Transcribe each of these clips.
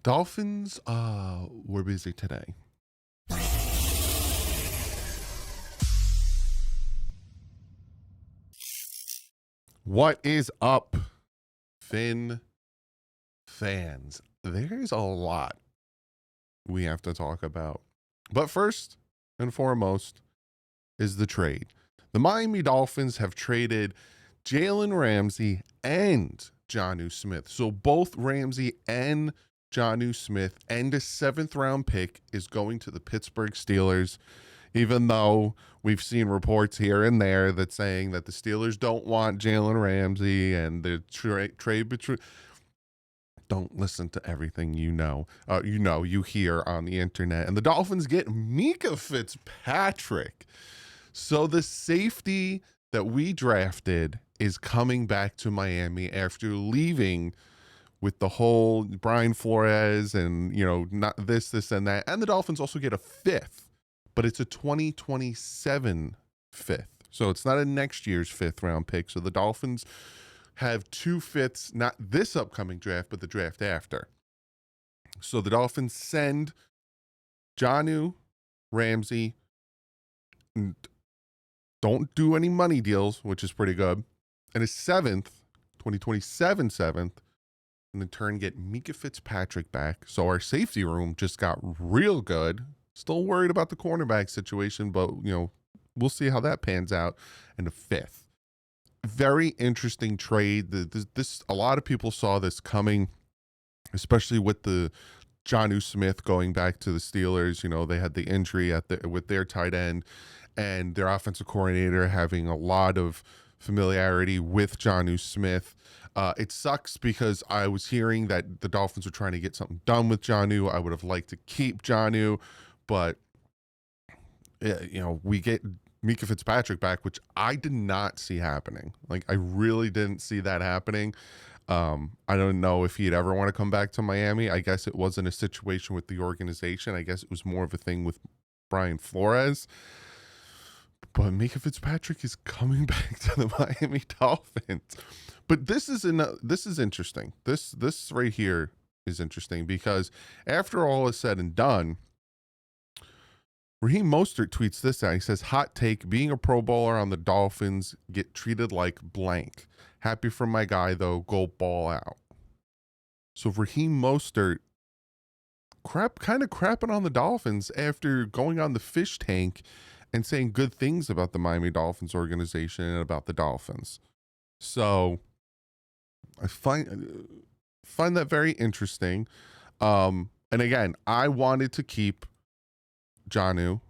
Dolphins, were busy today. What is up, Finn fans? There's a lot we have to talk about. But first and foremost is the trade. The Miami Dolphins have traded Jalen Ramsey and Jonnu Smith. So both Ramsey and Jonnu Smith and a 7th-round pick is going to the Pittsburgh Steelers, even though we've seen reports here and there that saying that the Steelers don't want Jalen Ramsey and the trade between. Don't listen to everything you hear on the internet. And the Dolphins get Minkah Fitzpatrick. So the safety that we drafted is coming back to Miami after leaving with the whole Brian Flores and, not this, and that. And the Dolphins also get a 5th, but it's a 2027 5th. So it's not a next year's 5th-round pick. So the Dolphins have 2 5ths, not this upcoming draft, but the draft after. So the Dolphins send Jonnu, Ramsey, and don't do any money deals, which is pretty good, and a 2027 7th, and in turn get Minkah Fitzpatrick back. So our safety room just got real good. Still worried about the cornerback situation, but, we'll see how that pans out. And a 5th. Very interesting trade. This a lot of people saw this coming, especially with the Jonnu Smith going back to the Steelers. They had the injury with their tight end, and their offensive coordinator having a lot of familiarity with Jonnu Smith. It sucks because I was hearing that the Dolphins were trying to get something done with Jonnu. I would have liked to keep Jonnu, but we get Minkah Fitzpatrick back, which I did not see happening. Like, I really didn't see that happening. I don't know if he'd ever want to come back to Miami. I guess it wasn't a situation with the organization. I guess it was more of a thing with Brian Flores. But Minkah Fitzpatrick is coming back to the Miami Dolphins. But this is interesting. This right here is interesting because after all is said and done, Raheem Mostert tweets this out. He says, "Hot take, being a Pro Bowler on the Dolphins, get treated like blank. Happy for my guy, though. Go ball out." So Raheem Mostert kind of crapping on the Dolphins after going on the fish tank and saying good things about the Miami Dolphins organization and about the Dolphins. So I find that very interesting. And again, I wanted to keep Jonnu.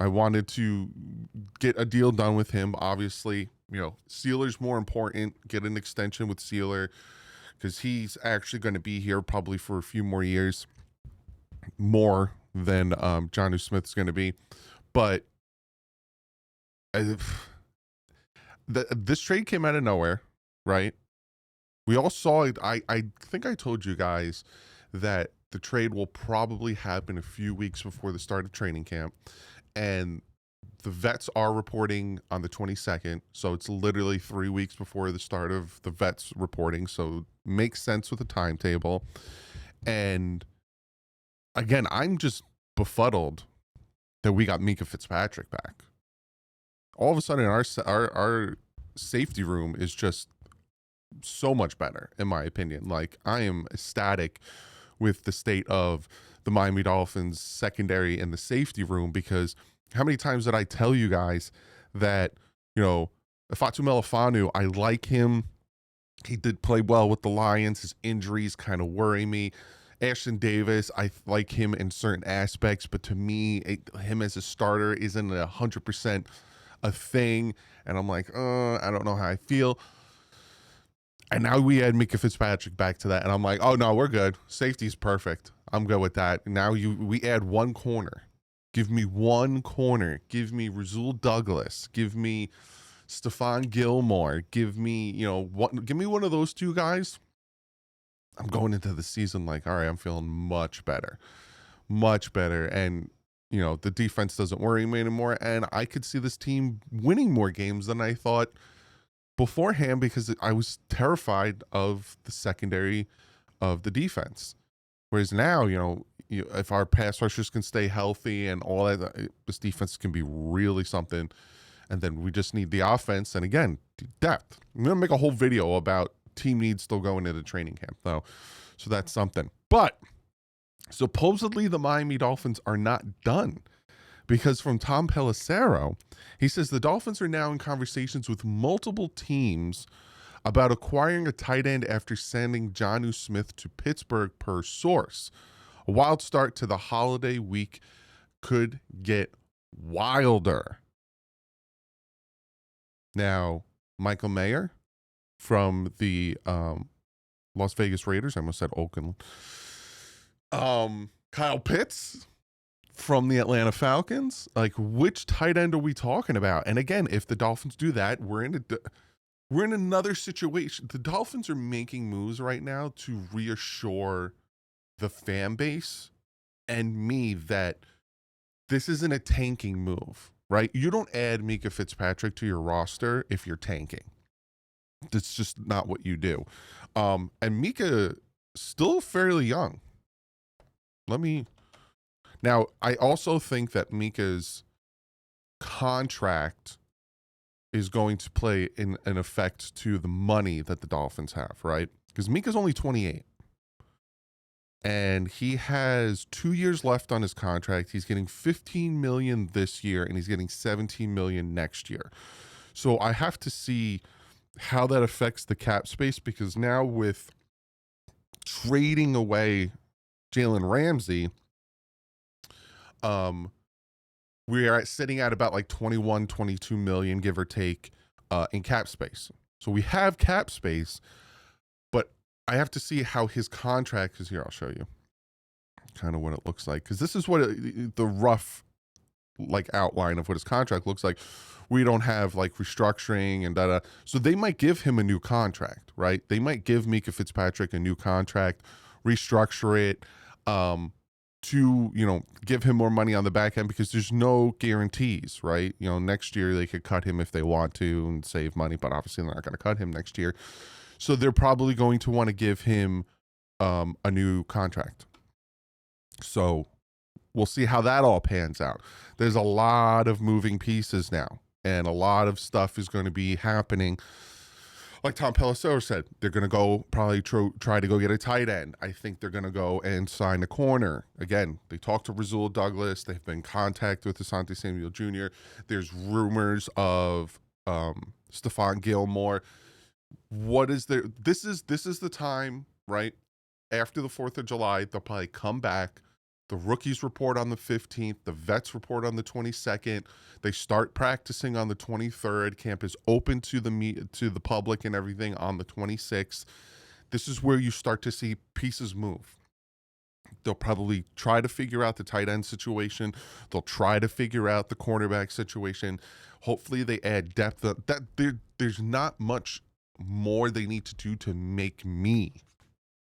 I wanted to get a deal done with him. Obviously, Steelers more important. Get an extension with Steeler because he's actually going to be here probably for a few more years, more than Jonnu Smith's going to be. But this trade came out of nowhere, right? We all saw it. I think I told you guys that the trade will probably happen a few weeks before the start of training camp. And the vets are reporting on the 22nd. So it's literally 3 weeks before the start of the vets reporting. So makes sense with the timetable. And again, I'm just befuddled that we got Minkah Fitzpatrick back. All of a sudden, our safety room is just so much better, in my opinion. Like, I am ecstatic with the state of the Miami Dolphins secondary and the safety room, because how many times did I tell you guys that, Ifatu Melifonwu, I like him. He did play well with the Lions. His injuries kind of worry me. Ashton Davis, I like him in certain aspects, but to me, him as a starter isn't 100% a thing. And I'm like, I don't know how I feel. And now we add Minkah Fitzpatrick back to that, and I'm like, oh no, we're good. Safety's perfect. I'm good with that. Now we add one corner. Give me one corner. Give me Rasul Douglas. Give me Stephon Gilmore. Give me, give me one of those two guys. I'm going into the season like, all right, I'm feeling much better. Much better. And, the defense doesn't worry me anymore. And I could see this team winning more games than I thought beforehand, because I was terrified of the secondary of the defense. Whereas now, if our pass rushers can stay healthy and all that, this defense can be really something. And then we just need the offense. And again, depth. I'm going to make a whole video about team needs still going into training camp, though. So that's something. But supposedly the Miami Dolphins are not done, because from Tom Pelissero, he says the Dolphins are now in conversations with multiple teams about acquiring a tight end after sending Jonnu Smith to Pittsburgh, per source. A wild start to the holiday week could get wilder. Now, Michael Mayer from the Las Vegas Raiders, I almost said Oakland. Kyle Pitts from the Atlanta Falcons. Like, which tight end are we talking about? And again, if the Dolphins do that, we're in another situation. The Dolphins are making moves right now to reassure the fan base and me that this isn't a tanking move, right? You don't add Minkah Fitzpatrick to your roster if you're tanking. That's just not what you do. And Minkah still fairly young. Now, I also think that Minkah's contract is going to play in an effect to the money that the Dolphins have, right? Because Minkah's only 28. And he has 2 years left on his contract. He's getting $15 million this year, and he's getting $17 million next year. So I have to see how that affects the cap space, because now with trading away Jalen Ramsey, we are sitting at about like 21, 22 million, give or take, in cap space. So we have cap space, but I have to see how his contract is here. I'll show you kind of what it looks like, because this is what the rough outline of what his contract looks like. We don't have like restructuring and da. So they might give him a new contract, right? They might give Minkah Fitzpatrick a new contract, restructure it, to give him more money on the back end, because there's no guarantees, right? Next year they could cut him if they want to and save money, but obviously they're not going to cut him next year. So they're probably going to want to give him a new contract. So we'll see how that all pans out. There's a lot of moving pieces now, and a lot of stuff is going to be happening. Like Tom Pelissero said, they're going to go probably try to go get a tight end. I think they're going to go and sign a corner. Again, they talked to Rasul Douglas. They've been in contact with Asante Samuel Jr. There's rumors of Stephon Gilmore. This is the time, right? After the 4th of July, they'll probably come back. The rookies report on the 15th. The vets report on the 22nd. They start practicing on the 23rd. Camp is open to the public and everything on the 26th. This is where you start to see pieces move. They'll probably try to figure out the tight end situation. They'll try to figure out the cornerback situation. Hopefully they add depth. There's not much more they need to do to make me.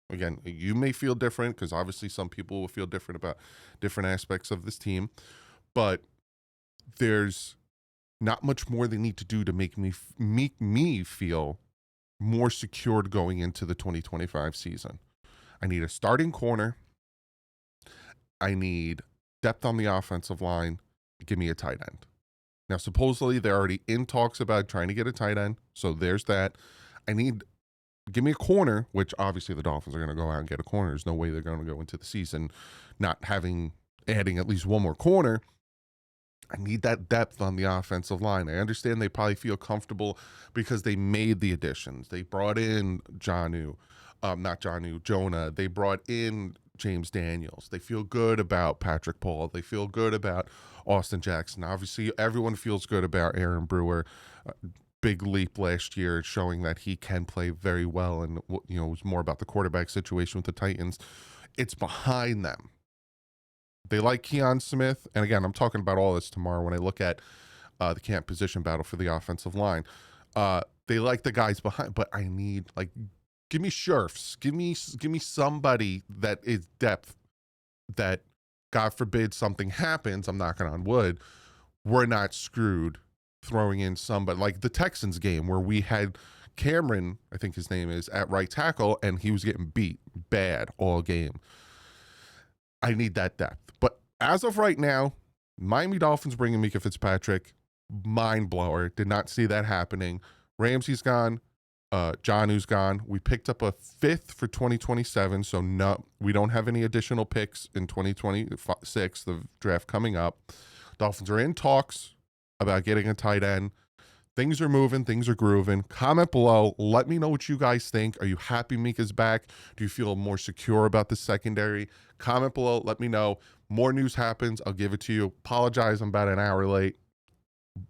Again, you may feel different, because obviously some people will feel different about different aspects of this team, but there's not much more they need to do to make me feel more secured going into the 2025 season. I need a starting corner. I need depth on the offensive line. Give me a tight end. Now, supposedly they're already in talks about trying to get a tight end, so there's that. Give me a corner, which obviously the Dolphins are going to go out and get a corner. There's no way they're going to go into the season not adding at least one more corner. I need that depth on the offensive line. I understand they probably feel comfortable because they made the additions. They brought in Jonah. They brought in James Daniels. They feel good about Patrick Paul. They feel good about Austin Jackson. Obviously, everyone feels good about Aaron Brewer. Big leap last year, showing that he can play very well, and it was more about the quarterback situation with the Titans. It's behind them. They like Keon Smith, and again, I'm talking about all this tomorrow when I look at the camp position battle for the offensive line. They like the guys behind, but I need, give me Scherfs, give me somebody that is depth, that God forbid something happens, I'm knocking on wood, we're not screwed throwing in somebody like the Texans game where we had Cameron, I think his name is, at right tackle, and he was getting beat bad all game. I need that depth. But as of right now, Miami Dolphins bringing Minkah Fitzpatrick, mind blower. Did not see that happening. Ramsey's gone. Jonu's gone. We picked up a 5th for 2027, so no, we don't have any additional picks in 2026, the draft coming up. Dolphins are in talks about getting a tight end. Things are moving. Things are grooving. Comment below. Let me know what you guys think. Are you happy Minkah's back? Do you feel more secure about the secondary? Comment below. Let me know. More news happens. I'll give it to you. Apologize. I'm about an hour late.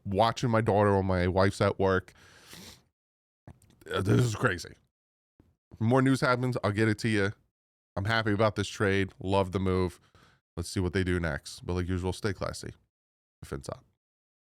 Watching my daughter while my wife's at work. This is crazy. More news happens. I'll get it to you. I'm happy about this trade. Love the move. Let's see what they do next. But like usual, stay classy. Fins up.